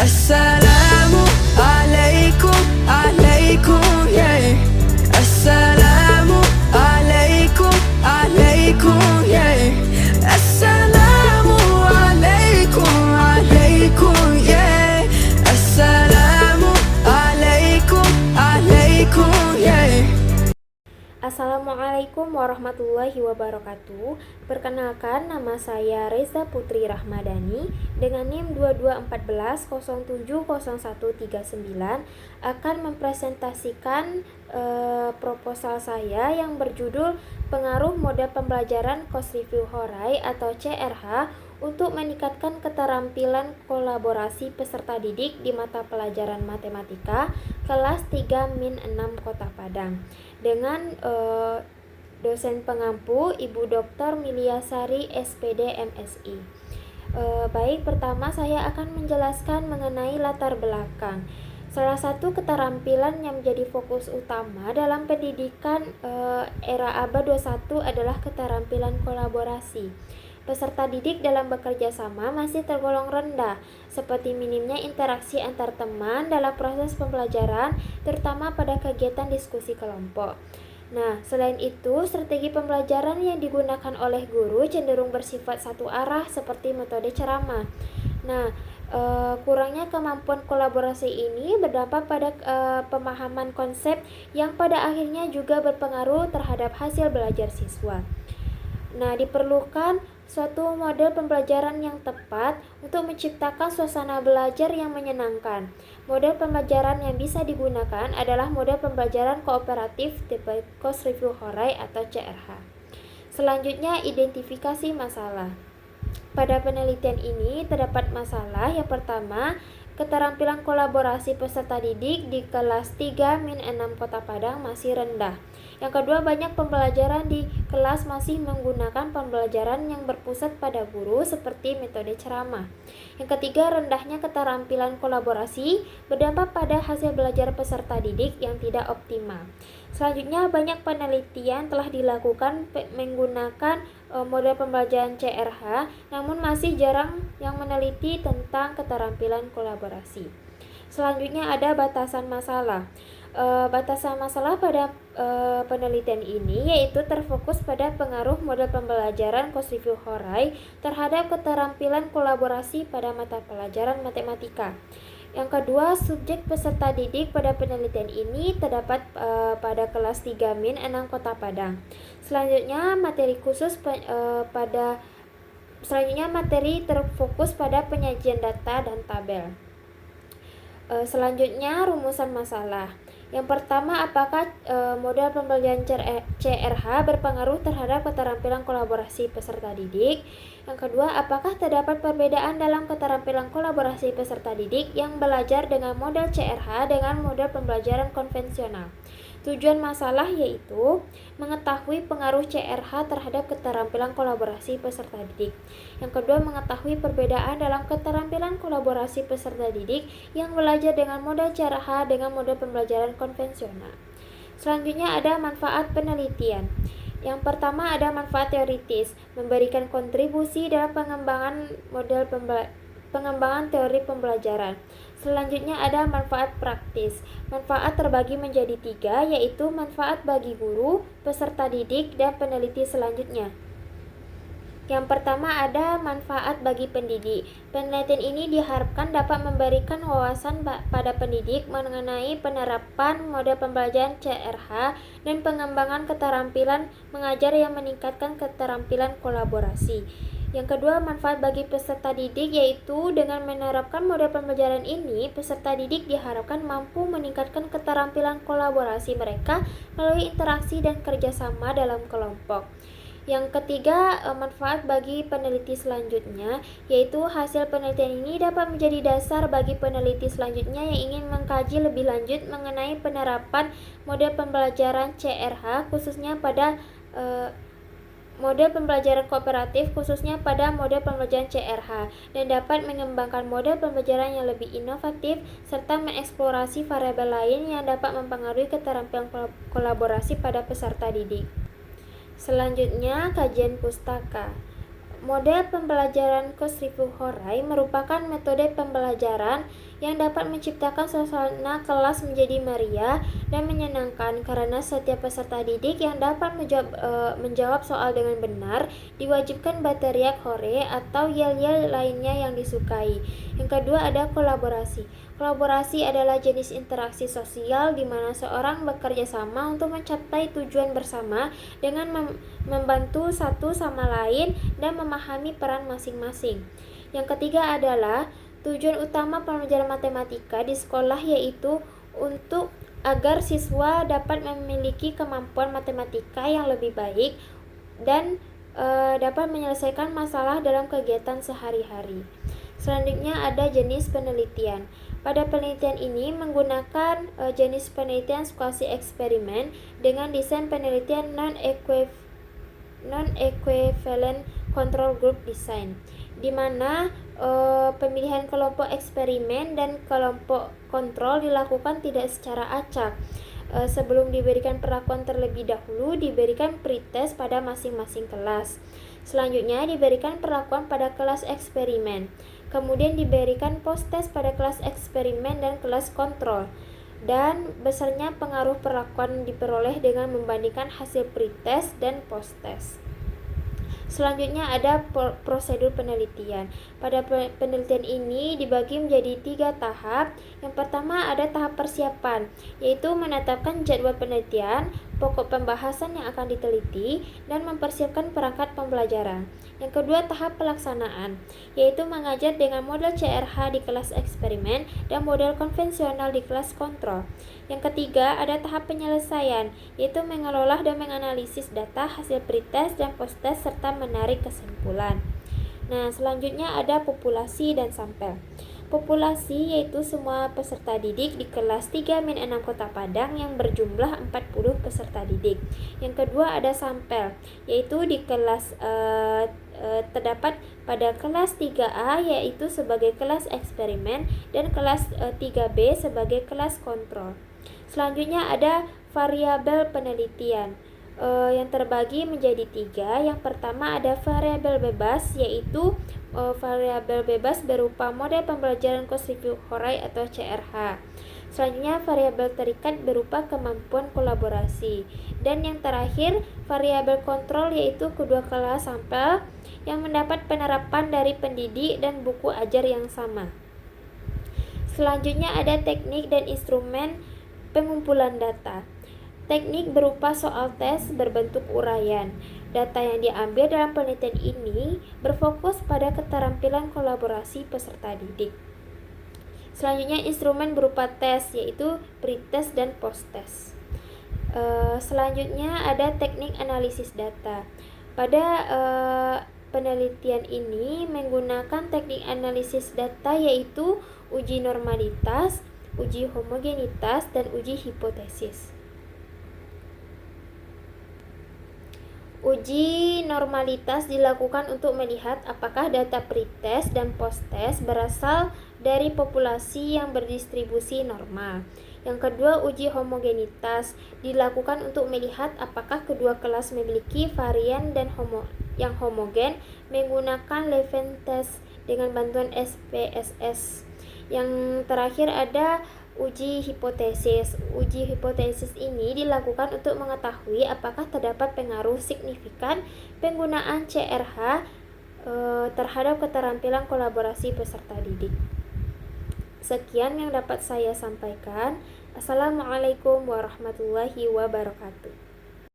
Assalamu alaikum, alaikum, yeah. Assalamu alaikum, alaikum, yeah. Assalamu alaikum, alaikum, yeah. Assalamu alaikum, alaikum, yeah. Assalamualaikum warahmatullahi wabarakatuh. Perkenalkan, nama saya Reza Putri Rahmadani dengan NIM 2214070139 akan mempresentasikan proposal saya yang berjudul Pengaruh Model Pembelajaran Course Review Horai atau CRH untuk meningkatkan keterampilan kolaborasi peserta didik di mata pelajaran matematika kelas 3-6 Kota Padang dengan dosen pengampu Ibu Dr. Miliasari SPD MSI. Baik, pertama saya akan menjelaskan mengenai latar belakang. Salah satu keterampilan yang menjadi fokus utama dalam pendidikan era abad 21 adalah keterampilan kolaborasi. Peserta didik dalam bekerja sama masih tergolong rendah, seperti minimnya interaksi antar teman dalam proses pembelajaran, terutama pada kegiatan diskusi kelompok. Nah, selain itu, strategi pembelajaran yang digunakan oleh guru cenderung bersifat satu arah seperti metode ceramah. Nah, kurangnya kemampuan kolaborasi ini berdampak pada pemahaman konsep yang pada akhirnya juga berpengaruh terhadap hasil belajar siswa. Nah, diperlukan suatu model pembelajaran yang tepat untuk menciptakan suasana belajar yang menyenangkan. Model pembelajaran yang bisa digunakan adalah model pembelajaran kooperatif tipe Course Review Horai atau CRH. Selanjutnya, identifikasi masalah. Pada penelitian ini terdapat masalah. Yang pertama, keterampilan kolaborasi peserta didik di kelas 3-6 Kota Padang masih rendah. Yang kedua, banyak pembelajaran di kelas masih menggunakan pembelajaran yang berpusat pada guru seperti metode ceramah. Yang ketiga, rendahnya keterampilan kolaborasi berdampak pada hasil belajar peserta didik yang tidak optimal. Selanjutnya, banyak penelitian telah dilakukan menggunakan model pembelajaran CRH, namun masih jarang yang meneliti tentang keterampilan kolaborasi. Selanjutnya ada batasan masalah. Batasan masalah pada penelitian ini yaitu terfokus pada pengaruh model pembelajaran Course Review Horai terhadap keterampilan kolaborasi pada mata pelajaran matematika. Yang kedua, subjek peserta didik pada penelitian ini terdapat pada kelas 3-6 Kota Padang. Selanjutnya, materi terfokus pada penyajian data dan tabel. Selanjutnya, rumusan masalah. Yang pertama, apakah model pembelajaran CRH berpengaruh terhadap keterampilan kolaborasi peserta didik? Yang kedua, apakah terdapat perbedaan dalam keterampilan kolaborasi peserta didik yang belajar dengan model CRH dengan model pembelajaran konvensional? Tujuan masalah yaitu mengetahui pengaruh CRH terhadap keterampilan kolaborasi peserta didik. Yang kedua, mengetahui perbedaan dalam keterampilan kolaborasi peserta didik yang belajar dengan model CRH dengan model pembelajaran konvensional. Selanjutnya ada manfaat penelitian. Yang pertama ada manfaat teoritis, memberikan kontribusi dalam pengembangan teori pembelajaran. Selanjutnya ada manfaat praktis. Manfaat terbagi menjadi 3, yaitu manfaat bagi guru, peserta didik, dan peneliti selanjutnya. Yang pertama ada manfaat bagi pendidik. Penelitian ini diharapkan dapat memberikan wawasan pada pendidik mengenai penerapan model pembelajaran CRH dan pengembangan keterampilan mengajar yang meningkatkan keterampilan kolaborasi. Yang kedua, manfaat bagi peserta didik yaitu dengan menerapkan model pembelajaran ini, peserta didik diharapkan mampu meningkatkan keterampilan kolaborasi mereka melalui interaksi dan kerjasama dalam kelompok. Yang ketiga, manfaat bagi peneliti selanjutnya, yaitu hasil penelitian ini dapat menjadi dasar bagi peneliti selanjutnya yang ingin mengkaji lebih lanjut mengenai penerapan model pembelajaran CRH khususnya pada model pembelajaran kooperatif khususnya pada model pembelajaran CRH dan dapat mengembangkan model pembelajaran yang lebih inovatif serta mengeksplorasi variabel lain yang dapat mempengaruhi keterampilan kolaborasi pada peserta didik. Selanjutnya, kajian pustaka. Model pembelajaran Course Review Horai merupakan metode pembelajaran yang dapat menciptakan suasana kelas menjadi meriah dan menyenangkan karena setiap peserta didik yang dapat menjawab soal dengan benar diwajibkan berteriak hore atau yel-yel lainnya yang disukai. Yang kedua ada kolaborasi. Kolaborasi adalah jenis interaksi sosial di mana seorang bekerja sama untuk mencapai tujuan bersama dengan membantu satu sama lain dan memahami peran masing-masing. Yang ketiga adalah tujuan utama pembelajaran matematika di sekolah yaitu untuk agar siswa dapat memiliki kemampuan matematika yang lebih baik dan dapat menyelesaikan masalah dalam kegiatan sehari-hari. Selanjutnya ada jenis penelitian. Pada penelitian ini menggunakan jenis penelitian kuasi eksperimen dengan desain penelitian non-equivalent control group design, di mana pemilihan kelompok eksperimen dan kelompok kontrol dilakukan tidak secara acak. Sebelum diberikan perlakuan terlebih dahulu, diberikan pretest pada masing-masing kelas. Selanjutnya diberikan perlakuan pada kelas eksperimen. Kemudian diberikan post-test pada kelas eksperimen dan kelas kontrol. Dan besarnya pengaruh perlakuan diperoleh dengan membandingkan hasil pretest dan post-test. Selanjutnya ada prosedur penelitian. Pada penelitian ini dibagi menjadi 3 tahap. Yang pertama ada tahap persiapan, yaitu menetapkan jadwal penelitian, pokok pembahasan yang akan diteliti, dan mempersiapkan perangkat pembelajaran. Yang kedua tahap pelaksanaan, yaitu mengajar dengan model CRH di kelas eksperimen dan model konvensional di kelas kontrol. Yang ketiga ada tahap penyelesaian, yaitu mengelola dan menganalisis data hasil pretest dan post-test serta menarik kesimpulan. Nah, selanjutnya ada populasi dan sampel. Populasi yaitu semua peserta didik di kelas 3-6 Kota Padang yang berjumlah 40 peserta didik. Yang kedua ada sampel, yaitu di kelas terdapat pada kelas 3A yaitu sebagai kelas eksperimen dan kelas 3B sebagai kelas kontrol. Selanjutnya ada variabel penelitian. Yang terbagi menjadi 3. Yang pertama ada variabel bebas, yaitu variabel bebas berupa model pembelajaran course review Horai atau CRH. Selanjutnya variabel terikat berupa kemampuan kolaborasi. Dan yang terakhir variabel kontrol, yaitu kedua kelas sampel yang mendapat penerapan dari pendidik dan buku ajar yang sama. Selanjutnya ada teknik dan instrumen pengumpulan data. Teknik berupa soal tes berbentuk uraian. Data yang diambil dalam penelitian ini berfokus pada keterampilan kolaborasi peserta didik. Selanjutnya instrumen berupa tes, yaitu pretest dan post-test. Selanjutnya ada teknik analisis data. Pada penelitian ini menggunakan teknik analisis data yaitu uji normalitas, uji homogenitas, dan uji hipotesis. Uji normalitas dilakukan untuk melihat apakah data pretest dan post-test berasal dari populasi yang berdistribusi normal. Yang kedua, uji homogenitas dilakukan untuk melihat apakah kedua kelas memiliki varian dan yang homogen menggunakan Levene test dengan bantuan SPSS. Yang terakhir ada uji hipotesis. Uji hipotesis ini dilakukan untuk mengetahui apakah terdapat pengaruh signifikan penggunaan CRH terhadap keterampilan kolaborasi peserta didik. Sekian yang dapat saya sampaikan. Assalamualaikum warahmatullahi wabarakatuh.